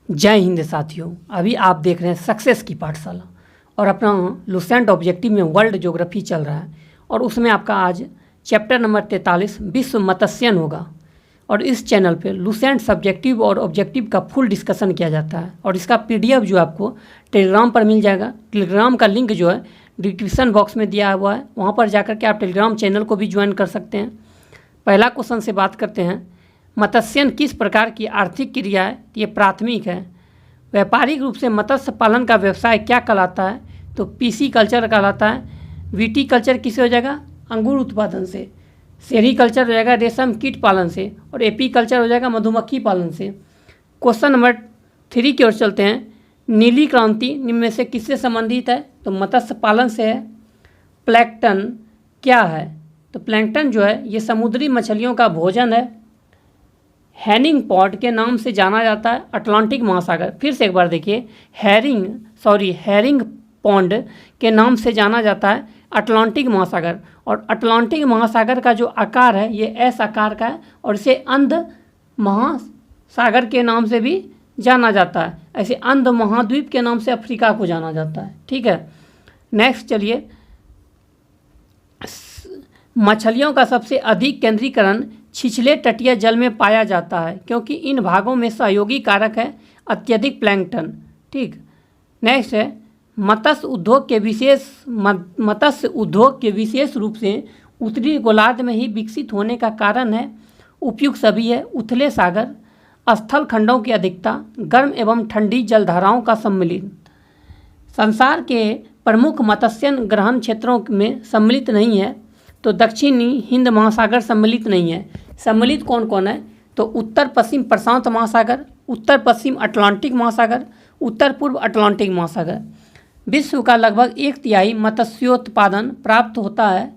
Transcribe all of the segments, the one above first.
जय हिंद साथियों, अभी आप देख रहे हैं सक्सेस की पाठशाला और अपना लुसेंट ऑब्जेक्टिव में वर्ल्ड ज्योग्राफी चल रहा है और उसमें आपका आज चैप्टर नंबर 43 विश्व मत्स्यन होगा। और इस चैनल पे लुसेंट सब्जेक्टिव और ऑब्जेक्टिव का फुल डिस्कशन किया जाता है और इसका पीडीएफ जो आपको टेलीग्राम पर मिल जाएगा। टेलीग्राम का लिंक जो है डिस्क्रिप्शन बॉक्स में दिया हुआ है, वहाँ पर जाकर के आप टेलीग्राम चैनल को भी ज्वाइन कर सकते हैं। पहला क्वेश्चन से बात करते हैं, मत्स्यन किस प्रकार की आर्थिक क्रिया है? ये प्राथमिक है। व्यापारिक रूप से मत्स्य पालन का व्यवसाय क्या कहलाता है? तो पीसी कल्चर कहलाता है। वीटी कल्चर किससे हो जाएगा? अंगूर उत्पादन से। सेरी कल्चर हो जाएगा रेशम कीट पालन से और एपी कल्चर हो जाएगा मधुमक्खी पालन से। क्वेश्चन नंबर 3 की ओर चलते हैं, नीली क्रांति निम्न में से किससे संबंधित है? तो मत्स्य पालन से है। प्लैंकटन क्या है? तो प्लैंकटन जो है ये समुद्री मछलियों का भोजन है। हैरिंग पॉड के नाम से जाना जाता है अटलांटिक महासागर। फिर से एक बार देखिए, हैरिंग पॉन्ड के नाम से जाना जाता है अटलांटिक महासागर। और अटलांटिक महासागर का जो आकार है ये एस आकार का है और इसे अंध महासागर के नाम से भी जाना जाता है। ऐसे अंध महाद्वीप के नाम से अफ्रीका को जाना जाता है। ठीक है, नेक्स्ट चलिए, मछलियों का सबसे अधिक केंद्रीकरण छिछले तटीय जल में पाया जाता है क्योंकि इन भागों में सहयोगी कारक है अत्यधिक प्लैंकटन। ठीक, नेक्स्ट है, मत्स्य उद्योग के विशेष रूप से उत्तरी गोलार्ध में ही विकसित होने का कारण है उपयुक्त सभी है उथले सागर, स्थल खंडों की अधिकता, गर्म एवं ठंडी जलधाराओं का सम्मिलित। संसार के प्रमुख मत्स्यन ग्रहण क्षेत्रों में सम्मिलित नहीं है तो दक्षिणी हिंद महासागर सम्मिलित नहीं है। सम्मिलित कौन कौन है? तो उत्तर पश्चिम प्रशांत महासागर, उत्तर पश्चिम अटलांटिक महासागर, उत्तर पूर्व अटलांटिक महासागर। विश्व का लगभग 1/3 मत्स्योत्पादन प्राप्त होता है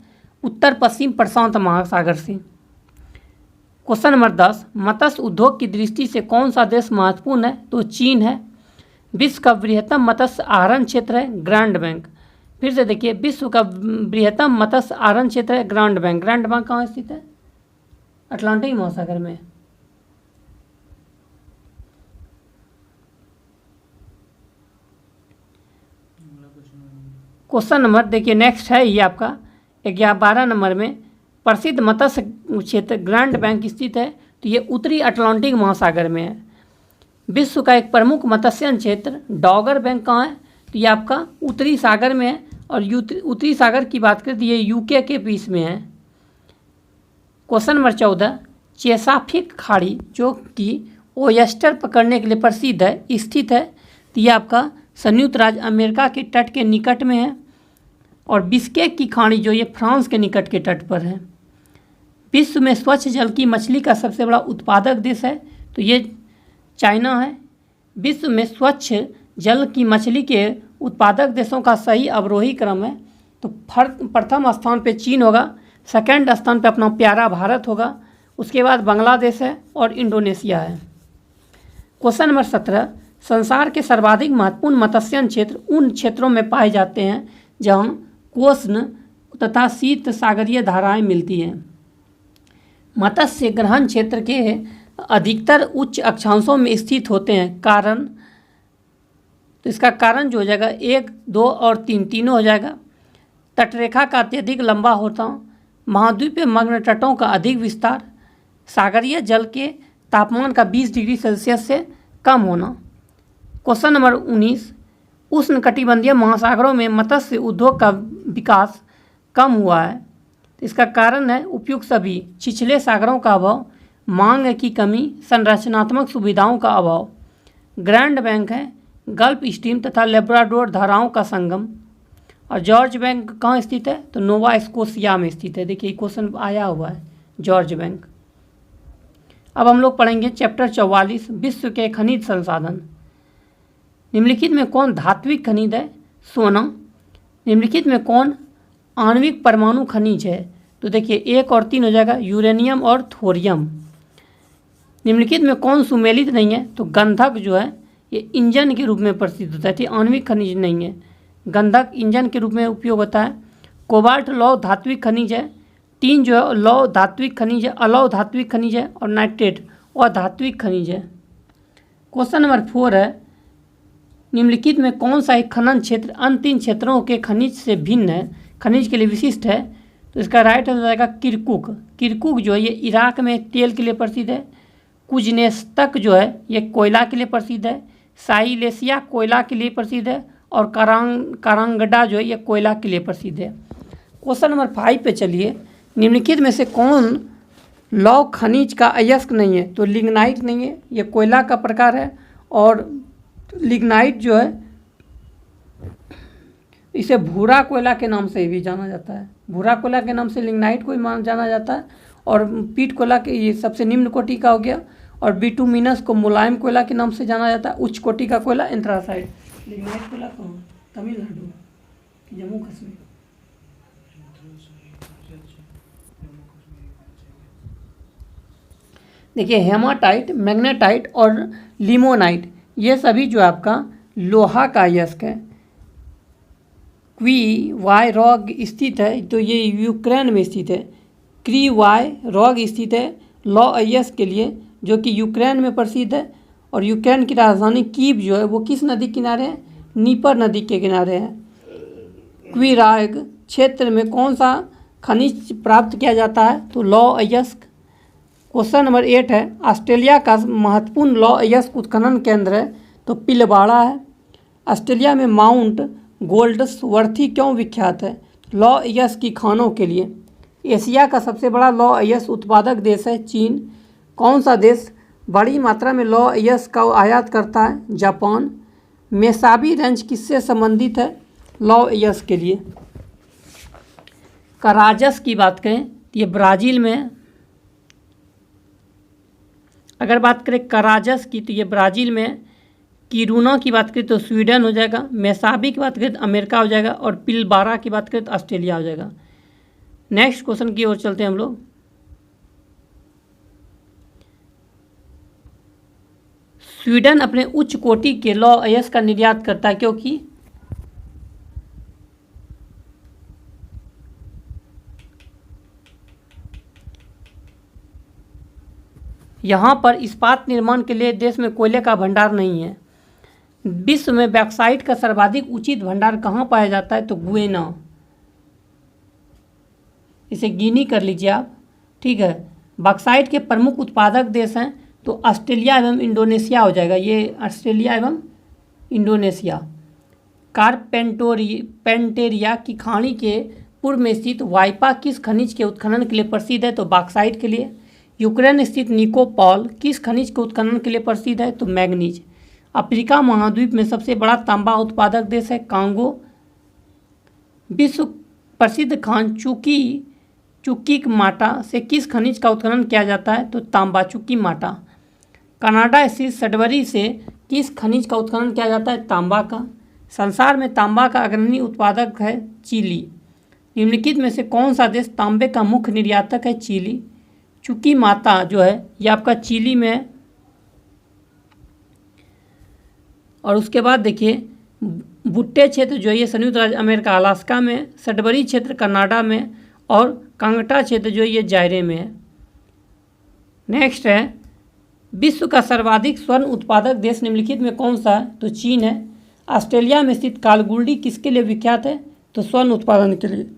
उत्तर पश्चिम प्रशांत महासागर से। क्वेश्चन नंबर 10, मत्स्य उद्योग की दृष्टि से कौन सा देश महत्वपूर्ण है? तो चीन है। विश्व का बृहत्तम मत्स्य आहरण क्षेत्र है ग्रांड बैंक। फिर से देखिए, विश्व का बृहत्तम मत्स्य आहरण क्षेत्र है ग्रांड बैंक। ग्रांड बैंक कहाँ स्थित है? अटलांटिक महासागर में। क्वेश्चन नंबर देखिए नेक्स्ट है ये आपका 12 नंबर में, प्रसिद्ध मत्स्य क्षेत्र ग्रांड बैंक स्थित है तो ये उत्तरी अटलांटिक महासागर में है। विश्व का एक प्रमुख मत्स्यन क्षेत्र डॉगर बैंक कहाँ है? तो ये आपका उत्तरी सागर में है और उत्तरी सागर की बात करें तो ये यूके के बीच में है। क्वेश्चन नंबर 14, चेसापेक खाड़ी जो कि ओयस्टर पकड़ने के लिए प्रसिद्ध है स्थित है तो ये आपका संयुक्त राज्य अमेरिका के तट के निकट में है। और बिस्केक की खाड़ी जो ये फ्रांस के निकट के तट पर है। विश्व में स्वच्छ जल की मछली का सबसे बड़ा उत्पादक देश है तो ये चाइना है। विश्व में स्वच्छ जल की मछली के उत्पादक देशों का सही अवरोही क्रम है तो प्रथम स्थान पे चीन होगा, सेकंड स्थान पे अपना प्यारा भारत होगा, उसके बाद बांग्लादेश है और इंडोनेशिया है। क्वेश्चन नंबर 17, संसार के सर्वाधिक महत्वपूर्ण मत्स्यन क्षेत्र उन क्षेत्रों में पाए जाते हैं जहां कोष्ण तथा शीत सागरीय धाराएं मिलती हैं। मत्स्य ग्रहण क्षेत्र के अधिकतर उच्च अक्षांशों में स्थित होते हैं। कारण, तो इसका कारण जो हो जाएगा 1, 2 और 3 तीनों हो जाएगा। तटरेखा का अत्यधिक लंबा होता, महाद्वीपीय मग्न तटों का अधिक विस्तार, सागरीय जल के तापमान का 20 डिग्री सेल्सियस से कम होना। क्वेश्चन नंबर 19, उष्णकटिबंधीय महासागरों में मत्स्य उद्योग का विकास कम हुआ है तो इसका कारण है उपयुक्त सभी, छिछले सागरों का अभाव, मांग की कमी, संरचनात्मक सुविधाओं का अभाव। ग्रैंड बैंक है गल्फ स्ट्रीम तथा लेब्राडोर धाराओं का संगम। और जॉर्ज बैंक कहाँ स्थित है? तो नोवा स्कोशिया में स्थित है। देखिए क्वेश्चन आया हुआ है जॉर्ज बैंक। अब हम लोग पढ़ेंगे चैप्टर 44 विश्व के खनिज संसाधन। निम्नलिखित में कौन धात्विक खनिज है? सोना। निम्नलिखित में कौन आणविक परमाणु खनिज है? तो देखिए 1 और 3 हो जाएगा, यूरेनियम और थोरियम। निम्नलिखित में कौन सुमेलित नहीं है? तो गंधक जो है ये इंजन के रूप में प्रसिद्ध होता है, तो आणविक खनिज नहीं है। गंधक इंजन के रूप में उपयोग होता है। कोबाल्ट लौह धात्विक खनिज है। टीन जो है लौह धात्विक खनिज है, अलौह धात्विक खनिज है और नाइट्रेट अधात्विक खनिज है। क्वेश्चन नंबर 4 है, निम्नलिखित में कौन सा एक खनन क्षेत्र अन्य 3 क्षेत्रों के खनिज से भिन्न है, खनिज के लिए विशिष्ट है? तो इसका राइट आंसर जाएगा किरकुक। किरकुक जो है ये इराक में तेल के लिए प्रसिद्ध है। कुजनेस्तक जो है ये कोयला के लिए प्रसिद्ध है। साइलेसिया कोयला के लिए प्रसिद्ध है। और कारांगडा जो है ये कोयला के लिए प्रसिद्ध है। क्वेश्चन नंबर 5 पे चलिए, निम्नलिखित में से कौन लौह खनिज का अयस्क नहीं है? तो लिग्नाइट नहीं है, ये कोयला का प्रकार है। और लिग्नाइट जो है इसे भूरा कोयला के नाम से भी जाना जाता है। भूरा कोयला के नाम से लिग्नाइट को भी जाना जाता है। और पीट कोयला के ये सबसे निम्न कोटि का हो गया। और बिटुमिनस को मुलायम कोयला के नाम से जाना जाता है। उच्च कोटि का कोयला एंथ्रासाइट। लिग्नाइट कोयला कहाँ? तमिलनाडु, जम्मू कश्मीर। देखिए हेमाटाइट, मैग्नेटाइट और लिमोनाइट ये सभी जो आपका लोहा का अयस्क है। क्वी वाई रॉग स्थित है, तो ये यूक्रेन में स्थित है। क्री वाई रॉग स्थित है लौह अयस्क के लिए, जो कि यूक्रेन में प्रसिद्ध है। और यूक्रेन की राजधानी कीव जो है वो किस नदी किनारे है? नीपर नदी के किनारे है। क्वीराग क्षेत्र में कौन सा खनिज प्राप्त किया जाता है? तो लौह अयस्क। क्वेश्चन नंबर 8 है, ऑस्ट्रेलिया का महत्वपूर्ण लौह अयस्क उत्खनन केंद्र है? तो पिलबाड़ा है। ऑस्ट्रेलिया में माउंट गोल्ड्सवर्थी क्यों विख्यात है? लौह अयस्क की खानों के लिए। एशिया का सबसे बड़ा लौह अयस्क उत्पादक देश है चीन। कौन सा देश बड़ी मात्रा में लौह अयस्क का आयात करता है? जापान। मेसाबी रेंज किससे संबंधित है? लौह अयस्क के लिए। कराजस की बात करें तो ये ब्राज़ील में है। अगर बात करें कराजस की तो ये ब्राज़ील में है। किरूना की बात करें तो स्वीडन हो जाएगा। मेसाबी की बात करें तो अमेरिका हो जाएगा। और पिलबारा की बात करें तो ऑस्ट्रेलिया हो जाएगा। नेक्स्ट क्वेश्चन की ओर चलते हैं हम लोग। स्वीडन अपने उच्च कोटि के लौह अयस्क का निर्यात करता है क्योंकि यहाँ पर इस्पात निर्माण के लिए देश में कोयले का भंडार नहीं है। विश्व में बॉक्साइट का सर्वाधिक उचित भंडार कहाँ पाया जाता है? तो गुयेना। इसे गिनी कर लीजिए आप, ठीक है। बॉक्साइट के प्रमुख उत्पादक देश हैं तो ऑस्ट्रेलिया एवं इंडोनेशिया हो जाएगा। ये ऑस्ट्रेलिया एवं इंडोनेशिया। कारपेंटेरिया की खाड़ी के पूर्व में स्थित वाइपा किस खनिज के उत्खनन के लिए प्रसिद्ध है? तो बॉक्साइट के लिए। यूक्रेन स्थित निकोपॉल किस खनिज के उत्खनन के लिए प्रसिद्ध है? तो मैग्नीज। अफ्रीका महाद्वीप में सबसे बड़ा तांबा उत्पादक देश है कांगो। विश्व प्रसिद्ध खान चुक्की माटा से किस खनिज का उत्खनन किया जाता है? तो तांबा चुक्की माटा। कनाडा स्थित सडबरी से किस खनिज का उत्खनन किया जाता है? तांबा का। संसार में तांबा का अग्रणी उत्पादक है चिली। निम्नलिखित में से कौन सा देश तांबे का मुख्य निर्यातक है? चिली। चुक्की माता जो है ये आपका चिली में है। और उसके बाद देखिए बुट्टे क्षेत्र जो है ये संयुक्त राज्य अमेरिका अलास्का में, सडबरी क्षेत्र कनाडा में और कांगटा क्षेत्र जो है ये जायरे में है। नेक्स्ट है, विश्व का सर्वाधिक स्वर्ण उत्पादक देश निम्नलिखित में कौन सा है? तो चीन है। ऑस्ट्रेलिया में स्थित कालगुडी किसके लिए विख्यात है? तो स्वर्ण उत्पादन के लिए।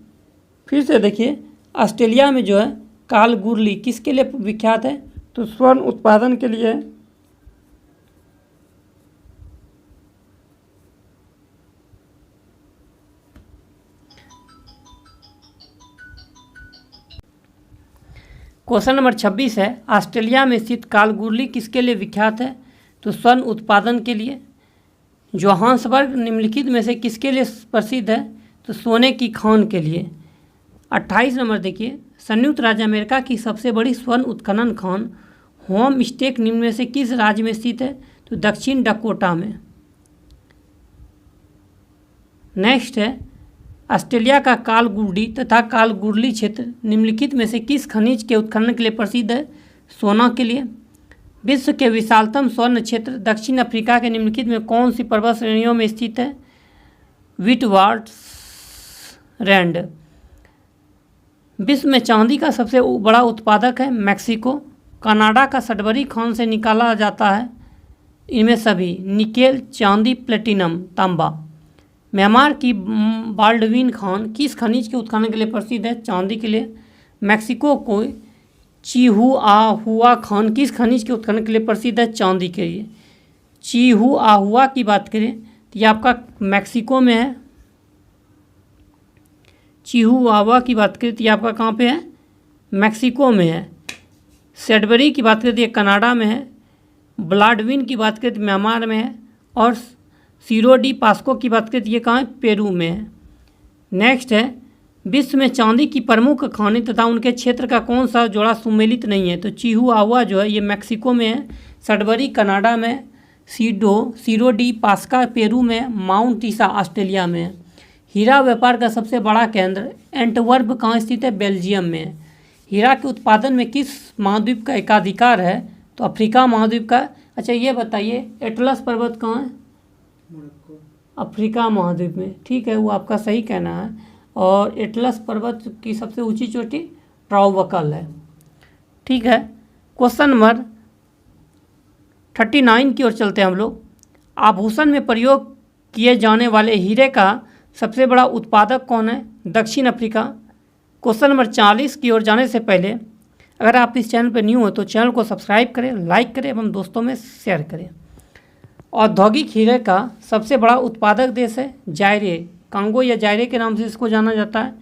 फिर से देखिए ऑस्ट्रेलिया में जो है कालगुरली किसके लिए विख्यात है? तो स्वर्ण उत्पादन के लिए। क्वेश्चन नंबर 26 है, ऑस्ट्रेलिया में स्थित कालगुरली किसके लिए विख्यात है? तो स्वर्ण उत्पादन के लिए। जोहान्सबर्ग निम्नलिखित में से किसके लिए प्रसिद्ध है? तो सोने की खान के लिए। 28 नंबर देखिए, संयुक्त राज्य अमेरिका की सबसे बड़ी स्वर्ण उत्खनन खान होम स्टेक निम्न में से किस राज्य में स्थित है? तो दक्षिण डकोटा में। नेक्स्ट है, ऑस्ट्रेलिया का कालगुडी तथा कालगुरली क्षेत्र निम्नलिखित में से किस खनिज के उत्खनन के लिए प्रसिद्ध है? सोना के लिए। विश्व के विशालतम स्वर्ण क्षेत्र दक्षिण अफ्रीका के निम्नलिखित में कौन सी पर्वत श्रेणियों में स्थित है? विटवाटरलैंड। विश्व में चांदी का सबसे बड़ा उत्पादक है मैक्सिको। कनाडा का सडबरी खान से निकाला जाता है इनमें सभी निकेल, चांदी, प्लेटिनम, तांबा। म्यांमार की बाल्डविन खान किस खनिज के उत्खनन के लिए प्रसिद्ध है? चांदी के लिए। मैक्सिको को चिहुआहुआ खान किस खनिज के उत्खनन के लिए प्रसिद्ध है? चांदी के लिए। चिहुआहुआ की बात करें तो ये आपका मैक्सिको में है। चिहुआहुआ की बात करें तो ये आपका कहाँ पे है? मैक्सिको में है। सेडबरी की बात करें तो ये कनाडा में है। ब्लाडविन की बात करें तो म्यांमार में है। और सीरो डी पास्को की बात करें तो ये कहाँ है? पेरू में है। नेक्स्ट है, विश्व में चांदी की प्रमुख खानी तथा उनके क्षेत्र का कौन सा जोड़ा सुमेलित नहीं है? तो चिहुआहुआ जो है ये मैक्सिको में है। सडबरी कनाडा में, सीरो डी पास्का पेरू में, माउंट ईसा ऑस्ट्रेलिया में है। हीरा व्यापार का सबसे बड़ा केंद्र एंटवर्प कहाँ स्थित है? बेल्जियम में है। हीरा के उत्पादन में किस महाद्वीप का एकाधिकार है? तो अफ्रीका महाद्वीप का। अच्छा ये बताइए, एटलस पर्वत कहाँ है? अफ्रीका महाद्वीप में। ठीक है, वो आपका सही कहना है। और एटलस पर्वत की सबसे ऊंची चोटी ट्राउबकल है। ठीक है, क्वेश्चन नंबर 39 की ओर चलते हैं हम लोग। आभूषण में प्रयोग किए जाने वाले हीरे का सबसे बड़ा उत्पादक कौन है? दक्षिण अफ्रीका। क्वेश्चन नंबर 40 की ओर जाने से पहले अगर आप इस चैनल पर न्यू हो तो चैनल को सब्सक्राइब करें, लाइक करें एवं दोस्तों में शेयर करें। औद्योगिक हीरे का सबसे बड़ा उत्पादक देश है जायरे, कांगो या जायरे के नाम से इसको जाना जाता है।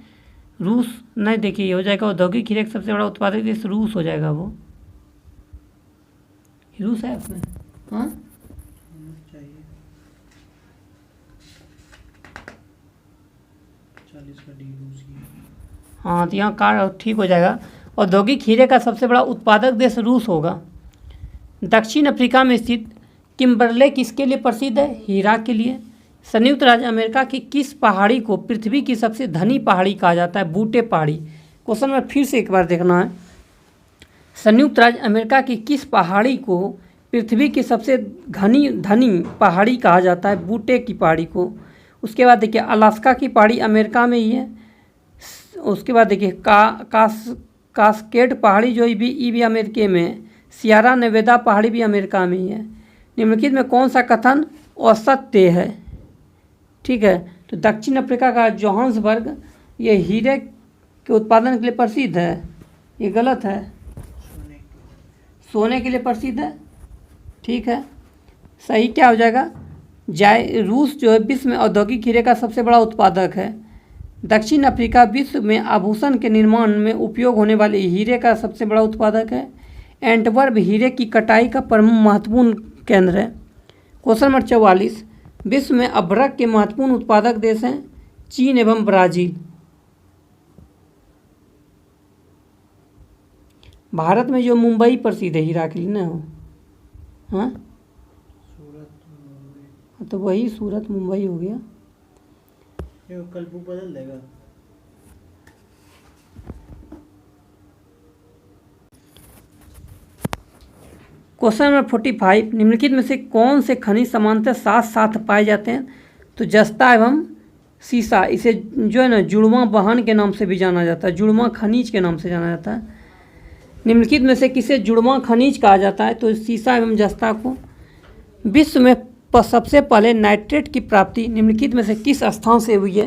रूस नहीं, देखिए ये हो जाएगा औद्योगिक हीरे का सबसे बड़ा उत्पादक देश रूस हो जाएगा। वो रूस है उसमें। हाँ हाँ, तो यहाँ कार ठीक हो जाएगा। औद्योगिक हीरे का सबसे बड़ा उत्पादक देश रूस होगा। दक्षिण अफ्रीका में स्थित किम्बरले किसके लिए प्रसिद्ध है? हीरा के लिए। संयुक्त राज्य अमेरिका की किस पहाड़ी को पृथ्वी की सबसे धनी पहाड़ी कहा जाता है? बूटे पहाड़ी। क्वेश्चन में फिर से एक बार देखना है। संयुक्त राज्य अमेरिका की किस पहाड़ी को पृथ्वी की सबसे धनी पहाड़ी कहा जाता है? बूटे की पहाड़ी को। उसके बाद देखिए अलास्का की पहाड़ी अमेरिका में ही है। उसके बाद देखिए कास्केड पहाड़ी जो ये भी अमेरिका में है। सियारा नेवेदा पहाड़ी भी अमेरिका में ही है। निम्नलिखित में कौन सा कथन असत्य है? ठीक है, तो दक्षिण अफ्रीका का जोहान्सबर्ग ये हीरे के उत्पादन के लिए प्रसिद्ध है, ये गलत है। सोने के लिए प्रसिद्ध है। ठीक है, सही क्या हो जाएगा? रूस जो है विश्व में औद्योगिक हीरे का सबसे बड़ा उत्पादक है। दक्षिण अफ्रीका विश्व में आभूषण के निर्माण में उपयोग होने वाले हीरे का सबसे बड़ा उत्पादक है। एंटवर्प हीरे की कटाई का प्रमुख महत्वपूर्ण केंद्र है। क्वेश्चन नंबर 44, विश्व में अभ्रक के महत्वपूर्ण उत्पादक देश हैं चीन एवं ब्राज़ील। भारत में जो मुंबई प्रसिद्ध है हीरा के लिए ना, हाँ तो वही सूरत मुंबई हो गया। कल बदल देगा। क्वेश्चन नंबर 45, निम्नलिखित में से कौन से खनिज समानतः साथ साथ पाए जाते हैं? तो जस्ता एवं सीसा, इसे जो है ना जुड़वां वाहन के नाम से भी जाना जाता है, जुड़वां खनिज के नाम से जाना जाता है। निम्नलिखित में से किसे जुड़वां खनिज कहा जाता है? तो सीसा एवं जस्ता को। विश्व में सबसे पहले नाइट्रेट की प्राप्ति निम्नलिखित में से किस स्थान से हुई है?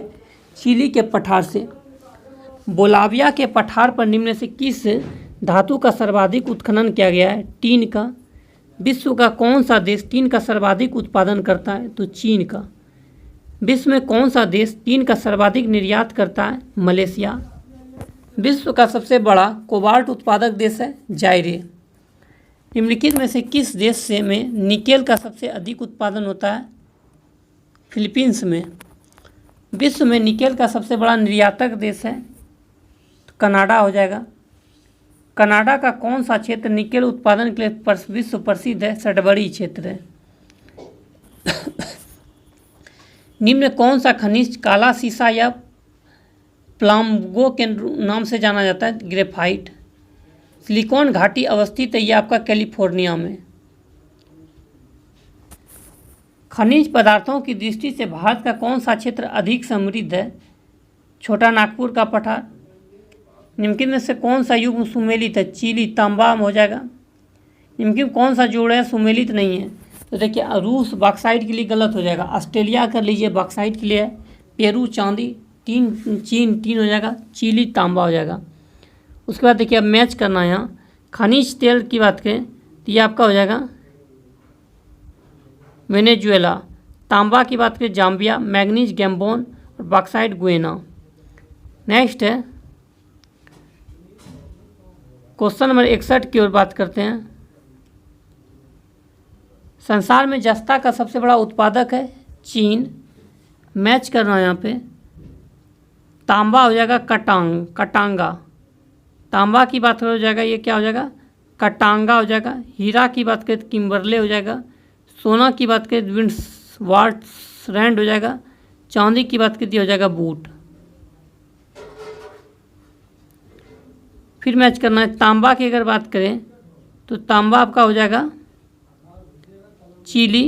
चिली के पठार से। बोलाविया के पठार पर निम्न से किस धातु का सर्वाधिक उत्खनन किया गया है? टीन का। विश्व का कौन सा देश टीन का सर्वाधिक उत्पादन करता है? तो चीन का। विश्व में कौन सा देश टीन का सर्वाधिक निर्यात करता है? मलेशिया। विश्व का सबसे बड़ा कोबाल्ट उत्पादक देश है जायरे। निम्नलिखित में से किस देश से में निकेल का सबसे अधिक उत्पादन होता है? फिलीपींस में। विश्व में निकेल का सबसे बड़ा निर्यातक देश है तो कनाडा हो जाएगा। कनाडा का कौन सा क्षेत्र निकेल उत्पादन के लिए विश्व प्रसिद्ध है? सडबरी क्षेत्र है। निम्न कौन सा खनिज काला सीसा या प्लाम्बो के नाम से जाना जाता है? ग्रेफाइट। सिलिकॉन घाटी अवस्थित है ये आपका कैलिफोर्निया में। खनिज पदार्थों की दृष्टि से भारत का कौन सा क्षेत्र अधिक समृद्ध है? छोटा नागपुर का पठार। निम्नलिखित में से कौन सा युग सुमेलित है? चिली, तांबा हो जाएगा। निम्नलिखित कौन सा जोड़ है सुमेलित नहीं है? तो देखिए रूस बॉक्साइट के लिए गलत हो जाएगा, ऑस्ट्रेलिया कर लीजिए बॉक्साइट के लिए है, पेरू चांदी, चीन टीन हो जाएगा, चिली तांबा हो जाएगा। उसके बाद देखिए अब मैच करना है यहाँ, खनिज तेल की बात करें तो ये आपका हो जाएगा वेनेजुएला, तांबा की बात करें जाम्बिया, मैग्नीज गैम्बोन और बॉक्साइट गुएना। नेक्स्ट है क्वेश्चन नंबर 61 की ओर बात करते हैं। संसार में जस्ता का सबसे बड़ा उत्पादक है चीन। मैच करना है यहाँ पे, तांबा हो जाएगा कटांगा, तांबा की बात हो जाएगा ये क्या हो जाएगा कटांगा हो जाएगा। हीरा की बात करें तो किम्बरले हो जाएगा। सोना की बात करें विंट्सवाल्ड्सरैंड हो जाएगा। चांदी की बात करें तो हो जाएगा बूट। फिर मैच करना है, तांबा की अगर बात करें तो तांबा आपका हो जाएगा चिली।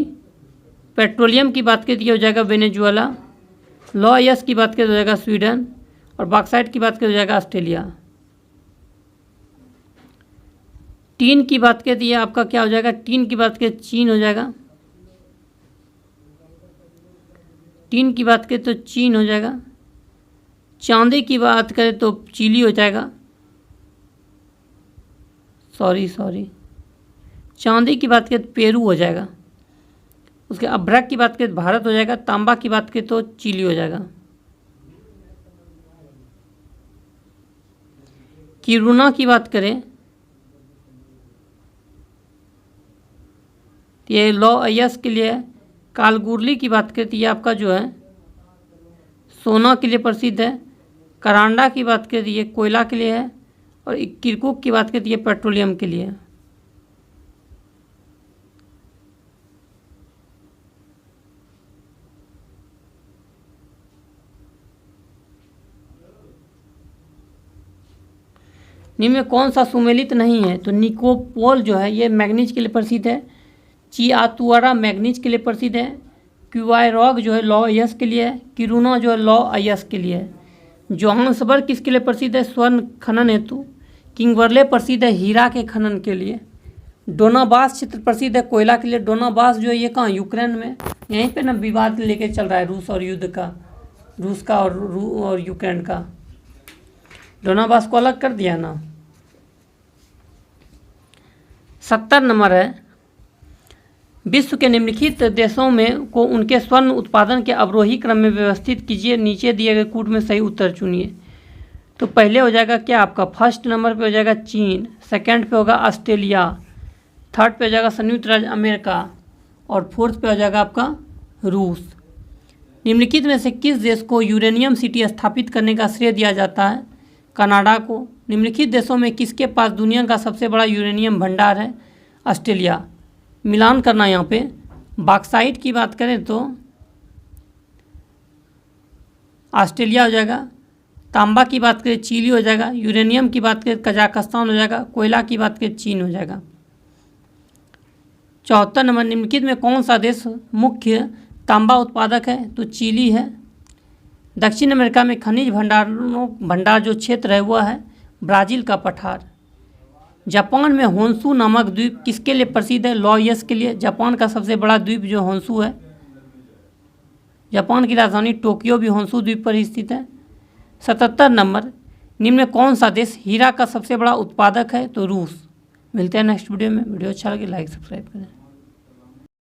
पेट्रोलियम की बात करें तो हो जाएगा वेनेजुएला। लॉयस की बात करें तो हो जाएगा स्वीडन और बॉक्साइट की बात करें तो हो जाएगा ऑस्ट्रेलिया। टीन की बात करें तो ये आपका क्या हो जाएगा, टीन की बात करें चीन हो जाएगा। टीन की बात करें तो चीन हो जाएगा। चांदी की बात करें तो चिली हो जाएगा। सॉरी चांदी की बात करें तो पेरू हो जाएगा। उसके अभ्रक की बात करें तो भारत हो जाएगा। तांबा की बात करें तो चिली हो जाएगा। किरुना की बात करें तो ये लॉयस के लिए है। कालगुरली की बात करें तो ये आपका जो है सोना के लिए प्रसिद्ध है। करांडा की बात करें तो ये कोयला के लिए है और किरकुक की बात करें तो ये पेट्रोलियम के लिए है। निम्न में कौन सा सुमेलित नहीं है, तो निकोपोल जो है ये मैग्नीज के लिए प्रसिद्ध है। चिआतुआरा मैग्नीज के लिए प्रसिद्ध है। क्यूआईरॉग जो है लॉयस के लिए है। किरुना जो है लॉयस के लिए है। जोहान्सबर्ग किसके लिए प्रसिद्ध है, स्वर्ण खनन हेतु। किंगबरले प्रसिद्ध है हीरा के खनन के लिए। डोनाबास क्षेत्र प्रसिद्ध है कोयला के लिए। डोनाबास जो है ये कहाँ, यूक्रेन में। यहीं पे ना विवाद लेके चल रहा है रूस और युद्ध का, रूस का और यूक्रेन का। डोनाबास को अलग कर दिया ना। 70 नंबर है, विश्व के निम्नलिखित देशों में को उनके स्वर्ण उत्पादन के अवरोही क्रम में व्यवस्थित कीजिए। नीचे दिए गए कूट में सही उत्तर चुनिए। तो पहले हो जाएगा क्या आपका, फर्स्ट नंबर पे हो जाएगा चीन, सेकंड पे होगा ऑस्ट्रेलिया, थर्ड पे हो जाएगा संयुक्त राज्य अमेरिका और फोर्थ पे हो जाएगा आपका रूस। निम्नलिखित में से किस देश को यूरेनियम सिटी स्थापित करने का श्रेय दिया जाता है, कनाडा को। निम्नलिखित देशों में किसके पास दुनिया का सबसे बड़ा यूरेनियम भंडार है, ऑस्ट्रेलिया। मिलान करना यहाँ पे, बॉक्साइट की बात करें तो ऑस्ट्रेलिया हो जाएगा। तांबा की बात करें चिली हो जाएगा। यूरेनियम की बात करें कजाकिस्तान हो जाएगा। कोयला की बात करें चीन हो जाएगा। 74 नंबर, निम्नलिखित में कौन सा देश मुख्य तांबा उत्पादक है, तो चिली है। दक्षिण अमेरिका में खनिज भंडार जो क्षेत्र है वह है ब्राज़ील का पठार। जापान में होन्शू नामक द्वीप किसके लिए प्रसिद्ध है, लॉयस के लिए। जापान का सबसे बड़ा द्वीप जो होन्शू है। जापान की राजधानी टोक्यो भी होन्शू द्वीप पर स्थित है। 77 नंबर, निम्न में कौन सा देश हीरा का सबसे बड़ा उत्पादक है, तो रूस। मिलते हैं नेक्स्ट वीडियो में। वीडियो अच्छा लगे लाइक सब्सक्राइब करें।